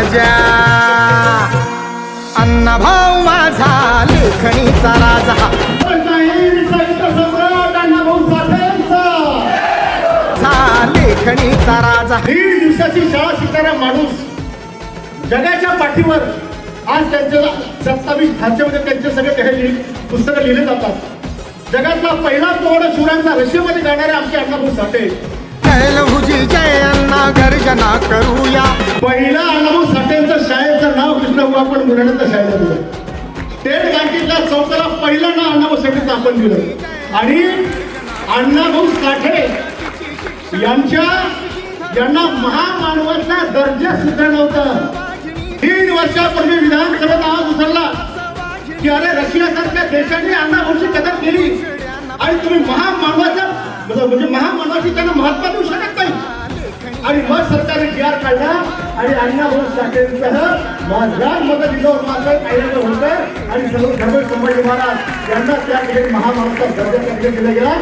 तुझ्या अण्णाभाऊ माझा लेखणीचा राजा लेखणीचा राजा 1.5 दिवसाची शाळा शिकणारा माणूस जगाच्या पाठीवर आज त्यांच्या 27 भाषेमध्ये त्यांचे सगळे पुस्तकं लिहिले जातात. जगातला पहिला पोवाडा शूरांचा रशियामध्ये गाणारे आमचे अण्णाभाऊ साठे. जय लहुजी जय अण्णा गर्जना करूया. पहिला अण्णाभाऊ साठेंचं शाळेचं नाव कृष्णभाऊ आपण मुलांना शाळेला दिलं. स्टेट बँकेतल्या चौकाला पहिलं नाव अण्णाभाऊ साठेचं आपण दिलं. आणि अण्णाभाऊ साठे यांना महामानवाचा दर्जा सुद्धा नव्हता. 3 वर्षापूर्वी विधानसभेत आवाज उचलला की अरे रशियासारख्या देशाने अण्णाभाऊची कदर केली आणि तुम्ही महामानवाचा म्हणजे महामानवाची त्यांना महत्त्व देऊ शकत नाही. आणि मग सरकारने जी आर काढला आणि अण्णाभाऊ साठेंसह माझ्या मदत दिलं माझं कायद्याचं होतं आणि सर्व संभाजी महाराज यांना त्या ठिकाणी महामानवाचा दर्जा दिला गेला.